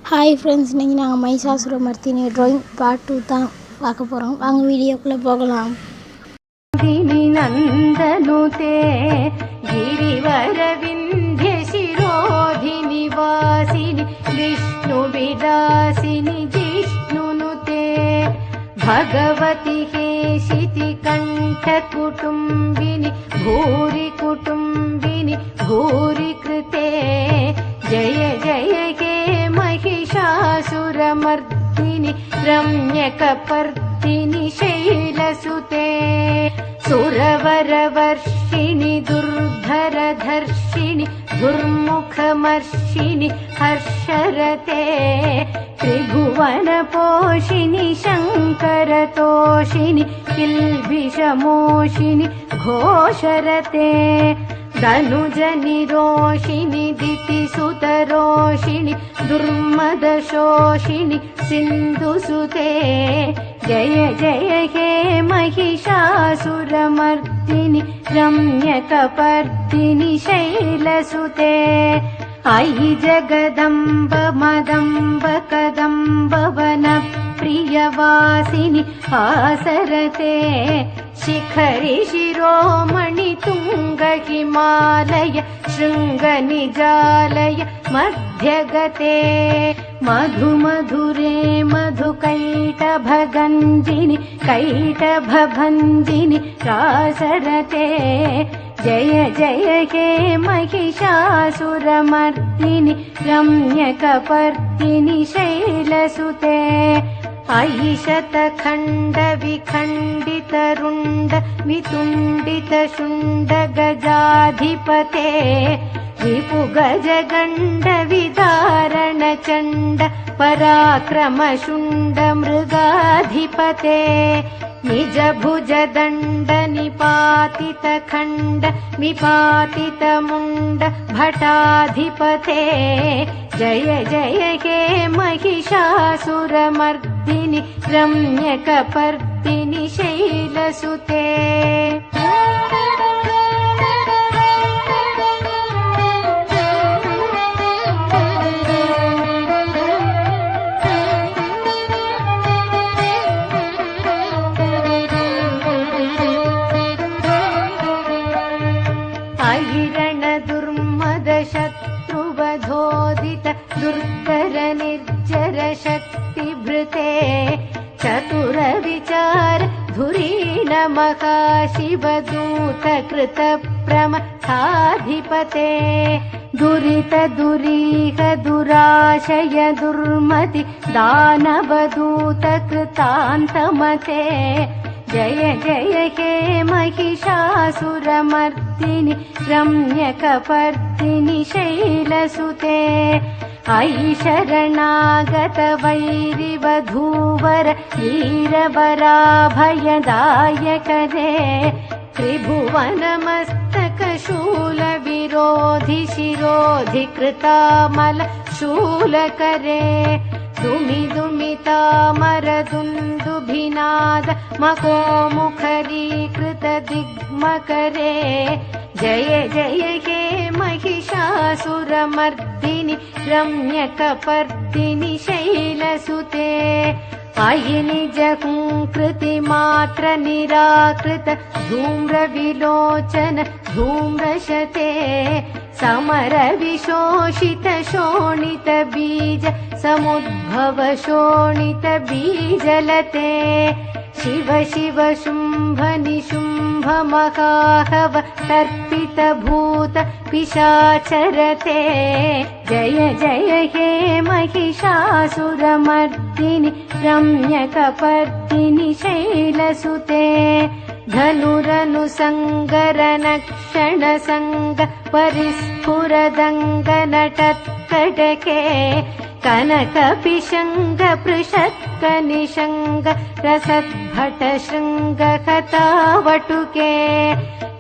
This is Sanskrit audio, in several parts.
ஹாய் ஃப்ரெண்ட்ஸ், இன்றைக்கி நாங்கள் மைசாசுரமர்த்தினி ட்ராயிங் பார்ட் 2 தான் பார்க்க போகிறோம். வாங்க வீடியோக்குள்ளே போகலாம். நந்தனுதே ಗಿರಿವರ ವಿಂಧ್ಯ ಶಿರೋಧಿನಿ ವಾಸಿನಿ ವಿಷ್ಣು ವಿಲಾಸಿನಿ ಜಿಷ್ಣುನುತೆ ಭಗವತಿ ಹೇಷಿತಿ ಕಂಠ ಕುಟುಂಬಿನಿ ಭೂರಿ ಕುಟುಂಬಿನಿ ಭೂರಿ ಕೃತೆ ಜಯ ಜಯ ಹೇ महिषासुरमर्दिनि रम्यकपर्दिनि शैलसुते सुरवरवर्षिणि दुर्धरधर्षिणि दुर्मुखमर्षिणि हर्षरते त्रिभुवनपोषिणि शङ्करतोषिणि किल्बिषमोषिणि घोषरते धनुजनिरोषिणि दितिसुतरोषिणि दुर्मदशोषिणि सिन्धुसुते जय जय हे महिषासुरमर्दिनि रम्यकपर्दिनि शैलसुते अयि जगदम्ब मदम्ब कदम्ब वनप्रियवासिनि आसरते शिखरि शिरोमणि तुंग हिमालय शृंग निजालय मध्यगते मधु मधुरे मधुकैटभगञ्जिनि कैटभभञ्जिनि रासरते जय जय हे महिषासुरमर्दिनि रम्यकपर्दिनि शैलसुते अयि शतखण्ड विखण्डित रुण्ड वितुण्डित शुण्ड गजाधिपते विपु गजगण्ड विदारण चण्ड पराक्रम शुण्ड मृगाधिपते निज भुज दण्ड निपातित खण्ड विपातित मुण्ड भटाधिपते जय जय हे महिषासुरमर्दिनि रम्यकपर्दिनि शैलसुते अहिरण दुर्मद शत्रुवधोदित दुर्धर निर्जर शक्तिभृते चतुर विचार धुरीण महाशिवदूत कृत प्रमथाधिपते दुरित दुरीह दुराशय दुर्मति दानवदूत कृतान्तमते जय जय हे महिषासुरमर्दिनि रम्यकपर्दिनि शैलसुते अयि शरणागत वैरिवधूवर वीरवराभयदायकरे त्रिभुवनमस्तक शूल विरोधि शिरोधि कृतामल शूलकरे दुमि दुमितामर दुन्दुभिनाद मको मुखरीकृत दिग्मकरे जय जय हे महिषासुरमर्दिनि रम्यकपर्दिनि शैलसुते अयि निज हुंकृति मात्र निराकृत धूम्र विलोचन धूम्रशते समर विशोषित शोणित बीज समुद्भव शोणित बीजलते शिव शिव शुंभ निशुंभ महाहव तर्पित भूत पिशाचरते जय जय हे महिषासुरमर्दिनि रम्यकपर्दिनि शैलसुते धनुरनुसङ्गरनक्षण संग परिस्फुरदङ्ग नटत्कडके कनक पिशंग पृषत्क निशंग रसद्भट शृंग कथावटुके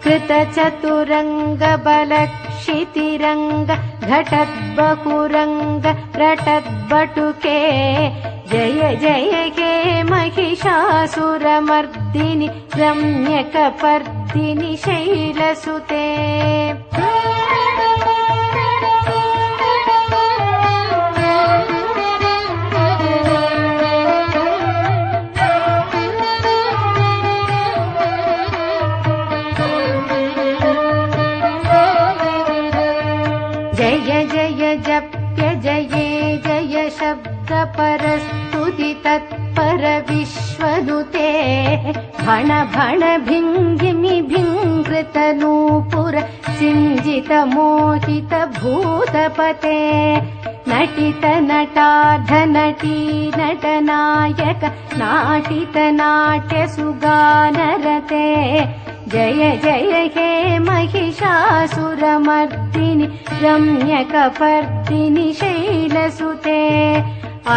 कृत चतुरंग बलक्षितिरंग घटद्बहुरंग रटद्बटुके जय जय हे महिषासुरमर्दिनि रम्यकपर्दिनि शैलसुते परस्तुति तत्पर विश्वनुते भण भण भिङ्गिमि भिङ्कृत नूपुर सिञ्जित मोहित भूतपते नटित नटार्ध नटी नटनायक नाटित नाट्य सुगानरते जय जय हे महिषासुरमर्दिनि रम्यकपर्दिनि शैलसुते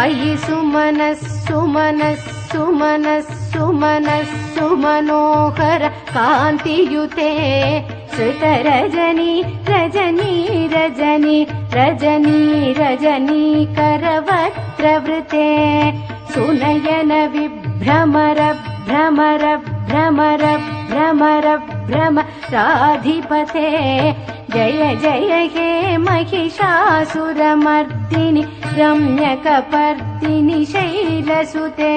अयि सुमनस्सुमनस्सुमनस्सुमनस्सुमनोहर कान्तियुते श्रुतरजनी रजनी रजनी रजनी रजनी करवक्त्रवृते सुनयन विभ्रमर भ्रमर भ्रमर भ्रमर भ्रमराधिपते जय जय हे महिषासुरमर्दिनि रम्यकपर्दिनि शैलसुते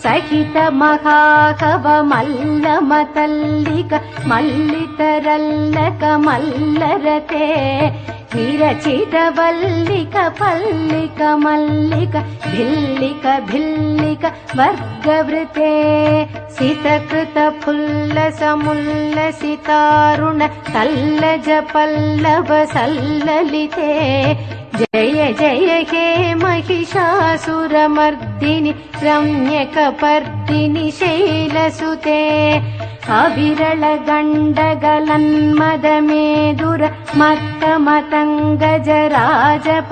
सहित महाकव मल्लमतल्लिक मल्लितरल्लक मल्लरते विरचित वल्लिक पल्लिक मल्लिक भिल्लिक भिल्लिक वर्गवृते सितकृत फुल्लसमुल्लसितारुण तल्लज पल्लव सल्ललिते जय जय हे महिषासुरमर्दिनि रम्यकपर्दिनि शैलसुते अविरल गण्डगलन्मदमेदुर मत्तमतङ्गज राजप